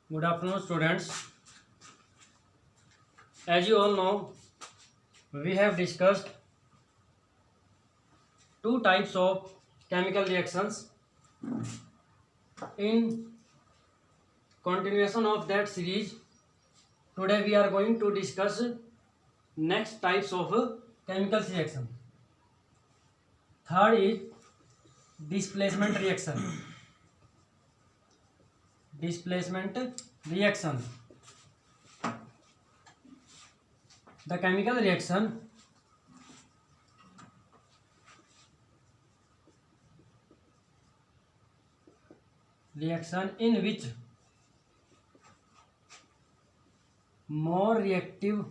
Good afternoon, students. As you all know, we have discussed two types of chemical reactions. In continuation of that series, today we are going to discuss next types of chemical reaction. Third is displacement reaction. Displacement reaction. The chemical reaction in which more reactive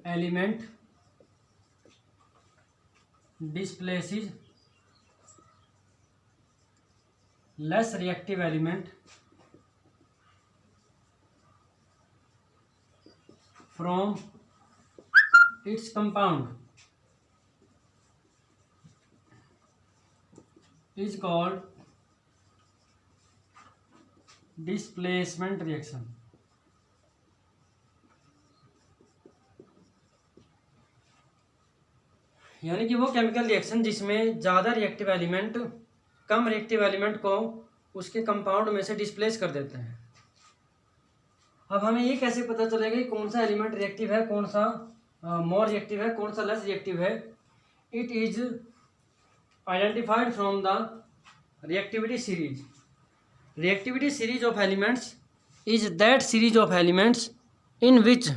element displaces less reactive element from its compound is called displacement reaction. यानी कि वो chemical reaction जिसमें ज़्यादा reactive element कम reactive element को उसके compound में से displace कर देते हैं. अब हमें ये कैसे पता चलेगा कि कौन सा एलिमेंट रिएक्टिव है, कौन सा मोर रिएक्टिव है, कौन सा लेस रिएक्टिव है? It is identified from the reactivity series. Reactivity series of elements is that series of elements in which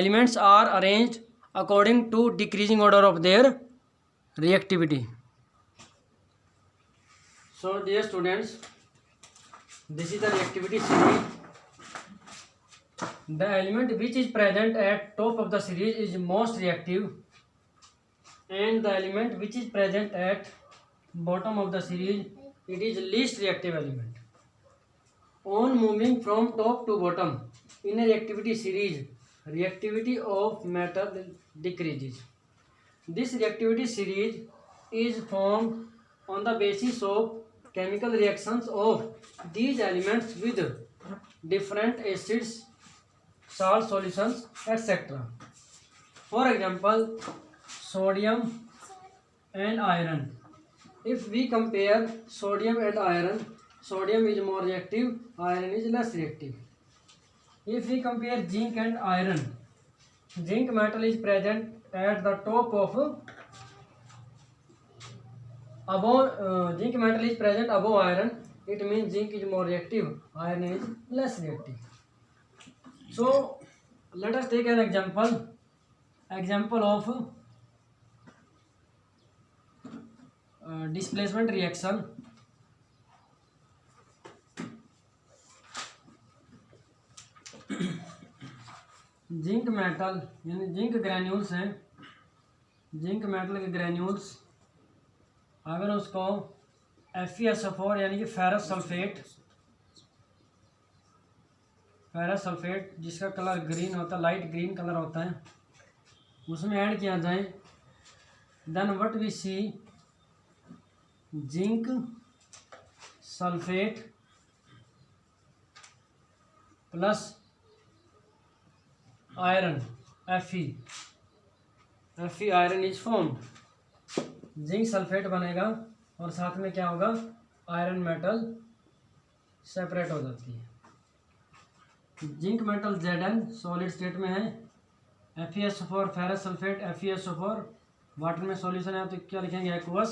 elements are arranged according to decreasing order of their reactivity. So dear students, this is the reactivity series. The element which is present at top of the series is most reactive and the element which is present at bottom of the series, it is least reactive element. On moving from top to bottom in a reactivity series, reactivity of metal decreases. This reactivity series is formed on the basis of chemical reactions of these elements with different acids, salt solutions, etc. For example, sodium and iron. If we compare sodium and iron, sodium is more reactive, iron is less reactive. If we compare zinc and iron, zinc metal is present at the top of zinc metal is present above iron. It means zinc is more reactive, iron is less reactive. So let us take an example of displacement reaction. Zinc metal यानी zinc granules हैं, zinc metal के granules अगर उसको FeSO4 यानी कि ferrous sulphate जिसका colour green होता है, लाइट ग्रीन कलर होता है, उसमें ऐड किया जाए, then what we see zinc sulphate plus iron Fe iron is formed. Zinc sulphate बनेगा और साथ में क्या होगा, आयरन मेटल सेपरेट हो जाती है. Zinc metal Zn solid state में है, FeSO4 ferrous sulphate FeSO4 water में सॉल्यूशन है तो क्या लिखेंगे, एक्वस.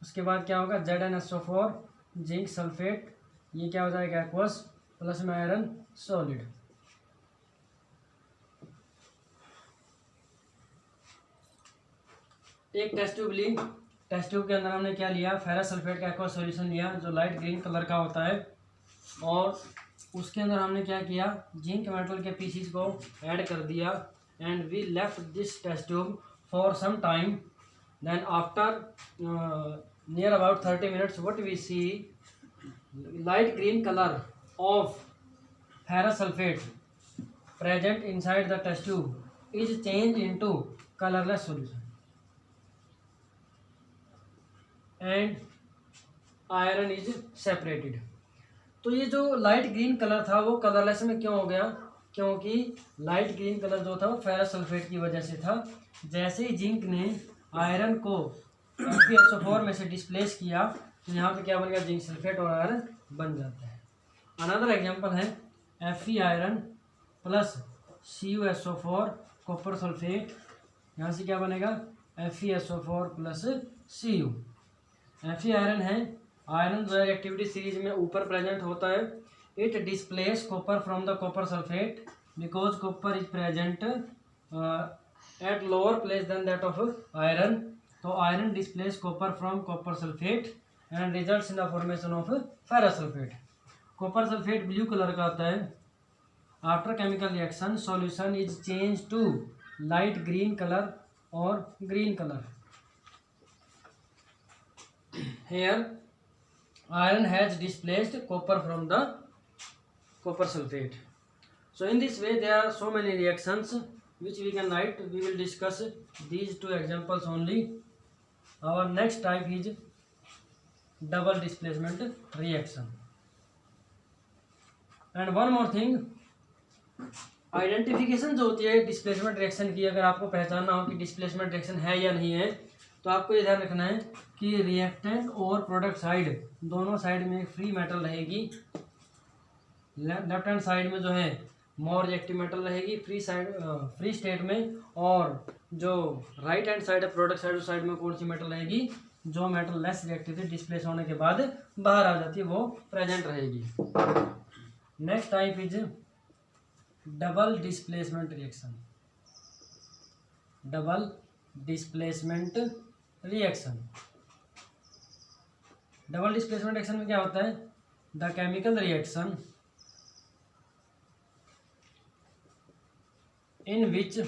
उसके बाद क्या होगा, ZnSO4 जिंक सल्फेट, ये क्या हो जाएगा, एक्वस प्लस में आयरन सॉलिड. एक टेस्ट ट्यूब ली, टेस्ट ट्यूब के अंदर हमने क्या लिया, फेरस सल्फेट का एक्वा सॉल्यूशन लिया जो लाइट ग्रीन कलर का होता है, और उसके अंदर हमने क्या किया, जिंक मेटल के पीसीज को ऐड कर दिया and we left this test tube for some time. Then after near about 30 minutes what we see, light green colour of ferrous sulphate present inside the test tube is change into colourless solution and iron is separated. तो ये जो light green colour था वो colourless में क्यों हो गया, क्योंकि लाइट ग्रीन कलर जो था वो फेरस सल्फेट की वजह से था। जैसे ही जिंक ने आयरन को FeSO4 में से डिस्प्लेस किया तो यहाँ पे क्या बन गया, जिंक सल्फेट और आयरन बन जाता है। अनदर एग्जांपल है Fe iron plus CuSO4 copper sulphate, यहाँ से क्या बनेगा FeSO4 plus Cu। Fe iron है, आयरन जो है रिएक्टिविटी सीरीज में ऊपर प्रेजेंट होता है। It displace copper from the copper sulphate because copper is present at lower place than that of iron. तो iron displace copper from copper sulphate and results in the formation of ferrous sulphate. Copper sulphate blue colour का आता है। After chemical reaction solution is change to light green colour और green colour. Here iron has displaced copper from the copper sulfate. So in this way there are so many reactions which we can write. We will discuss these two examples only. Our next type is double displacement reaction. And one more thing, identification जो होती है displacement reaction की, अगर आपको पहचानना हो कि displacement reaction है या नहीं है, तो आपको ये ध्यान रखना है कि रिएक्टेंट और प्रोडक्ट साइड दोनों साइड में फ्री मेटल रहेगी। लेफ्ट हैंड साइड में जो है मोर रिएक्टिव मेटल रहेगी फ्री स्टेट में, और जो राइट हैंड साइड है प्रोडक्ट साइड में कौन सी मेटल रहेगी, जो मेटल लेस रिएक्टिव थी डिस्प्लेस होने के बाद बाहर आ जाती है वो प्रेजेंट रहेगी। Next type is double displacement reaction. Double displacement reaction, double displacement reaction में क्या होता है, the chemical reaction in which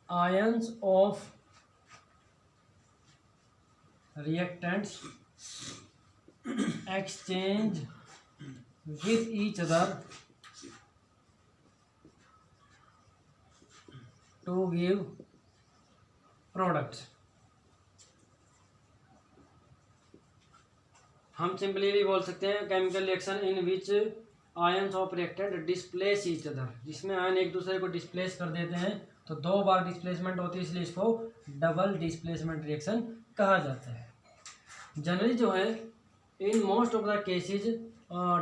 ions of reactants exchange with each other to give products. हम सिंपली भी बोल सकते हैं chemical reaction in which ions of reactant displace each other, जिसमें आयन एक दूसरे को डिस्प्लेस कर देते हैं, तो दो बार डिस्प्लेसमेंट होती है, इसलिए इसको डबल डिस्प्लेसमेंट रिएक्शन कहा जाता है। जनरली जो है in most of the cases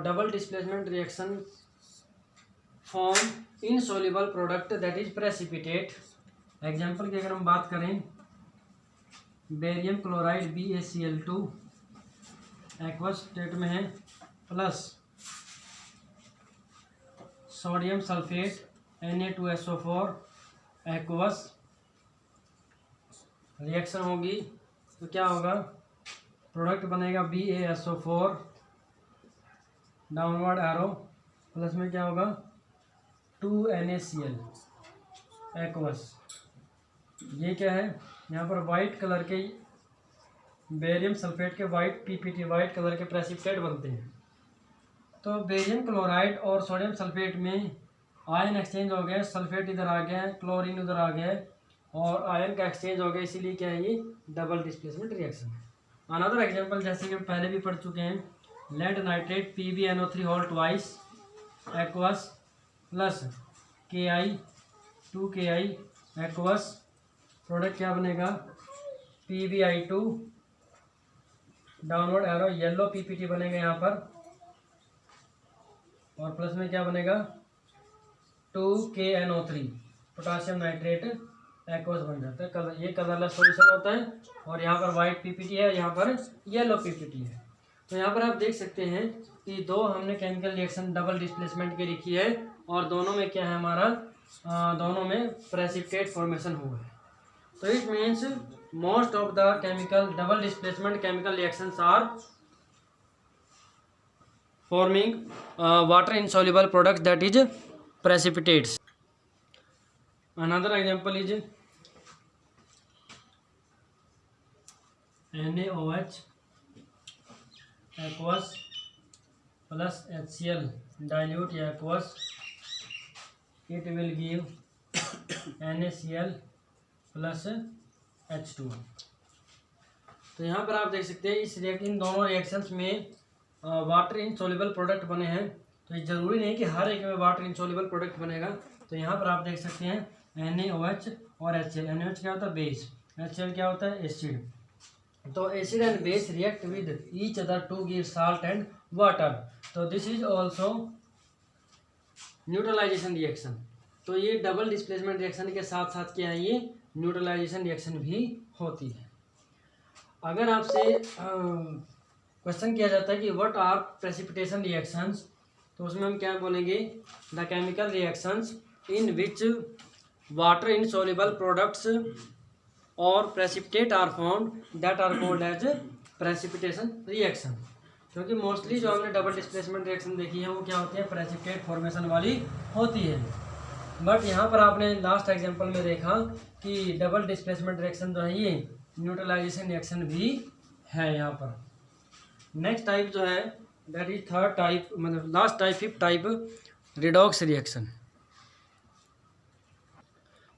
double displacement reaction form insoluble product that is precipitate. Example की अगर हम बात करें, barium chloride BaCl2 aqueous state में है plus sodium sulphate Na2SO4 aqueous, reaction होगी तो क्या होगा, प्रोडक्ट बनेगा BaSO4 डाउनवर्ड एरो प्लस में क्या होगा 2NaCl एक्वस। ये क्या है, यहाँ पर वाइट कलर के बेरियम सल्फेट के वाइट PPT वाइट कलर के प्रेसिपिटेट बनते हैं। तो बेरियम क्लोराइड और सोडियम सल्फेट में आयन एक्सचेंज हो गया, सल्फेट इधर आ गया है, क्लोरीन उधर आ गया है और आयन का एक्सचेंज हो गया, इसीलिए क्या है ये डबल डिस्प्लेसमेंट रिएक्शन है। अनदर एग्जांपल जैसे कि हम पहले भी पढ़ चुके हैं, lead nitrate PbNO3 whole twice aqueous plus Ki 2Ki aqueous, product क्या बनेगा PbI2 downward arrow yellow PPT बनेगा यहाँ पर, और प्लस में क्या बनेगा 2KNO3 पोटासियम नाइट्रेट एक्वस बन जाता है। ये कलरलेस सॉल्यूशन होता है और यहाँ पर वाइट PPT है, यहाँ पर येलो PPT है। तो यहाँ पर आप देख सकते हैं कि दो हमने केमिकल रिएक्शन डबल डिस्प्लेसमेंट की लिखी है और दोनों में क्या है हमारा, दोनों में प्रेसिपिटेट फॉर्मेशन हुआ है। तो it means most of the chemical double displacement chemical reactions are forming water insoluble products, that is precipitates. Another example is NaOH aqueous plus HCl dilute aqueous, it will give NaCl plus H2O। तो यहाँ पर आप देख सकते हैं इन दोनों reactions में water insoluble product बने हैं, तो ये ज़रूरी नहीं कि हर एक में वाटर इनसॉल्युबल प्रोडक्ट बनेगा। तो यहाँ पर आप देख सकते हैं NaOH और HCl। NaOH क्या होता है? बेस। HCl क्या होता है? एसिड। तो acid and base react with each other to give salt and water. तो this is also neutralisation reaction. तो ये डबल डिस्प्लेसमेंट रिएक्शन के साथ साथ क्या है, ये न्यूट्रलाइजेशन रिएक्शन भी होती है। अगर आपसे क्वेश्चन किया जाता है कि व्हाट आर प्रेसिपिटेशन रिएक्शंस, तो उसमें हम क्या बोलेंगे? The chemical reactions in which water insoluble products और precipitate are found that are called as precipitation reaction. क्योंकि मोस्टली जो हमने डबल डिस्प्लेसमेंट रिएक्शन देखी है वो क्या होती है? प्रेसिपिटेट फॉर्मेशन वाली होती है। बट यहाँ पर आपने लास्ट एग्जांपल में देखा कि डबल डिस्प्लेसमेंट रिएक्शन जो है ये न्यूट्रलाइजेशन रिएक्शन भी है यहाँ पर। नेक्स्ट टाइप जो है दैट इज थर्ड टाइप, मतलब last type, fifth type, redox reaction.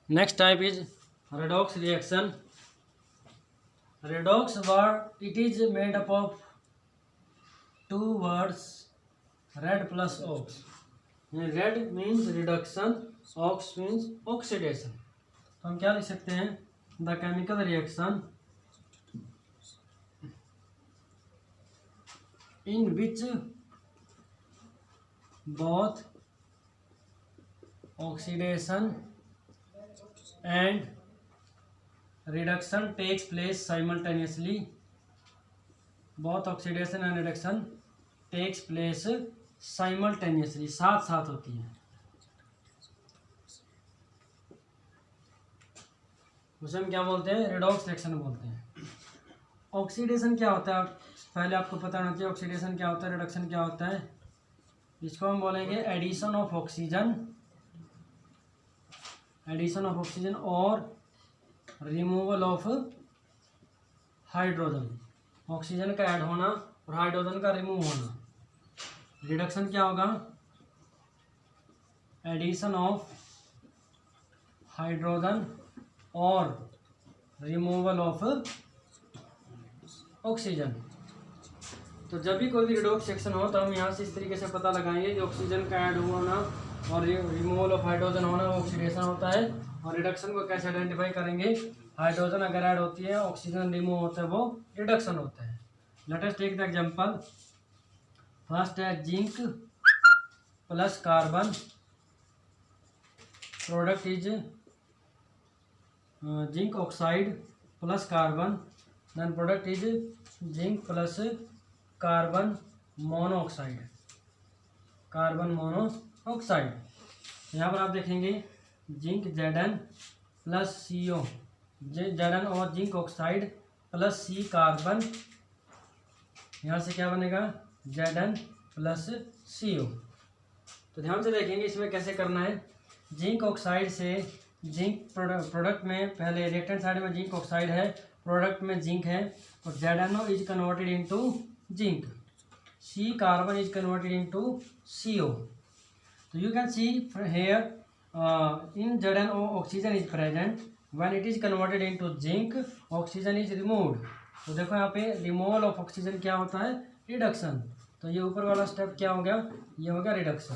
Next type is redox reaction. Redox word, it is made up of two words, red plus ox. Red means reduction, ox means oxidation. तो हम क्या लिख सकते हैं? The chemical reaction in which both oxidation and reduction takes place simultaneously. Both oxidation and reduction takes place simultaneously, साथ साथ होती है। उसे हम क्या बोलते हैं? रिडॉक्स रिएक्शन बोलते हैं। ऑक्सीडेशन क्या होता है? पहले आपको पता होना चाहिए ऑक्सीडेशन क्या होता है, रिडक्शन क्या होता है। इसको हम बोलेंगे addition of oxygen, addition of oxygen और रिमूवल ऑफ हाइड्रोजन। ऑक्सीजन का ऐड होना और हाइड्रोजन का रिमूव होना। रिडक्शन क्या होगा? एडिशन ऑफ हाइड्रोजन और रिमूवल ऑफ ऑक्सीजन। तो जब भी कोई भी रिडॉक्स रिएक्शन हो तो हम यहाँ से इस तरीके से पता लगाएंगे कि ऑक्सीजन का ऐड होना और रिमूवल ऑफ हाइड्रोजन होना वो ऑक्सीडेशन होता है। और रिडक्शन को कैसे आइडेंटिफाई करेंगे? हाइड्रोजन अगर ऐड होती है, ऑक्सीजन रिमूव होता है, वो रिडक्शन होता है। Let us take the example. First है zinc plus carbon, product is zinc oxide plus carbon, then product is zinc plus carbon monoxide, carbon monoxide. यहाँ पर आप देखेंगे zinc Zn plus CO, Zn और zinc oxide plus C carbon, यहाँ से क्या बनेगा? Zn plus CO। तो ध्यान से देखेंगे इसमें कैसे करना है। जिंक ऑक्साइड से जिंक प्रोडक्ट में पहले रिएक्टेंट साइड में जिंक ऑक्साइड है, प्रोडक्ट में जिंक है, और ZnO is converted into zinc, C carbon is converted into CO। तो you can see here in ZnO oxygen is present, when it is converted into zinc oxygen is removed। तो देखो यहाँ पे removal of oxygen क्या होता है? Reduction. तो ये ऊपर वाला स्टेप क्या हो गया? ये हो गया रिडक्शन।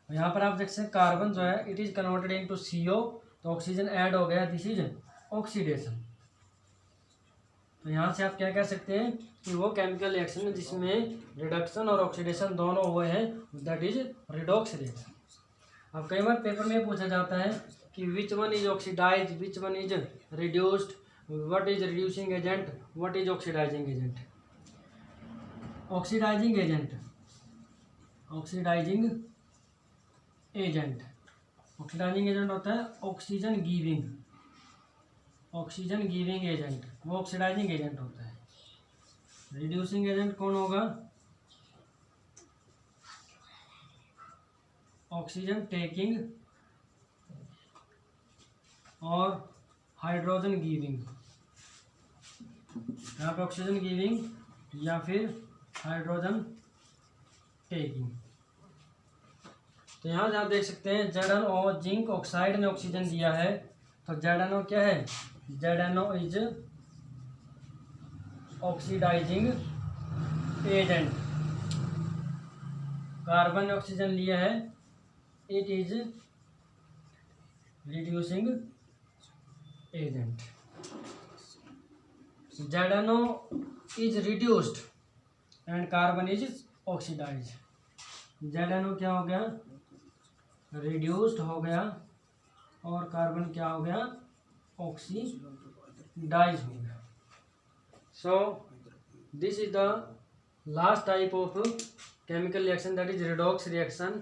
और यहाँ पर आप देख सकते हैं कार्बन जो है it is converted into CO, तो ऑक्सीजन ऐड हो गया, दिस इज ऑक्सीडेशन। तो यहाँ से आप क्या कह सकते हैं कि वो केमिकल रिएक्शन जिसमें रिडक्शन और ऑक्सीडेशन दोनों हुए हैं, दैट इज रिडॉक्स रिएक्शन। अब कई बार पेपर में पूछा जाता है कि which one is oxidise, which one is reduced, what is reducing agent, what is oxidising agent. Oxidising agent, oxidising agent, oxidising agent होता है oxygen giving, oxygen giving agent, वो ऑक्सीडाइजिंग एजेंट होता है। रिड्यूसिंग एजेंट कौन होगा? Oxygen taking और hydrogen giving. यहाँ पे ऑक्सीजन गिविंग या फिर हाइड्रोजन टेकिंग। तो यहाँ से आप देख सकते हैं ZnO जिंक ऑक्साइड ने ऑक्सीजन दिया है, तो ZnO क्या है? ZnO is oxidising agent carbon ने ऑक्सीजन लिया है, it is reducing agent. ZNO is reduced and carbon is oxidise. ZNO क्या हो गया, रिड्यूस्ड हो गया, और कार्बन क्या हो गया, ऑक्सीडाइज हो गया। So this is the last type of chemical reaction, that is redox reaction,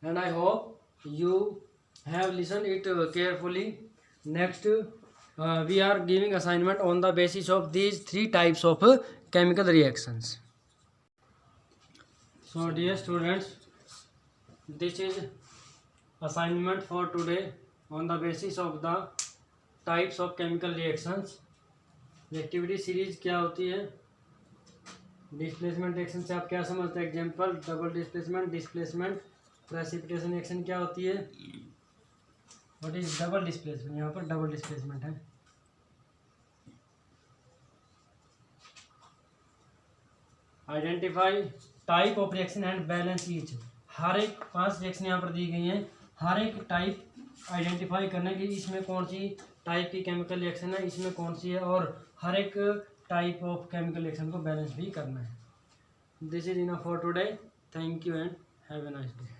and I hope you have listened it carefully. Next we are giving assignment on the basis of these three types of chemical reactions. So dear students, this is assignment for today on the basis of the types of chemical reactions. Reactivity series क्या होती है, displacement reaction से आप क्या समझते हैं, example double displacement, displacement, precipitation reaction क्या होती है, व्हाट इज डबल डिस्प्लेसमेंट, यहाँ पर डबल डिस्प्लेसमेंट है। Identify type of reaction and balance each, हर एक 5 रिएक्शन यहाँ पर दी गई हैं, हर एक टाइप आइडेंटिफाई करने की, इसमें कौन सी टाइप की केमिकल रिएक्शन है, इसमें कौन सी है, और हर एक टाइप ऑफ केमिकल रिएक्शन को बैलेंस भी करना है। This is enough for today, thank you and have a nice day.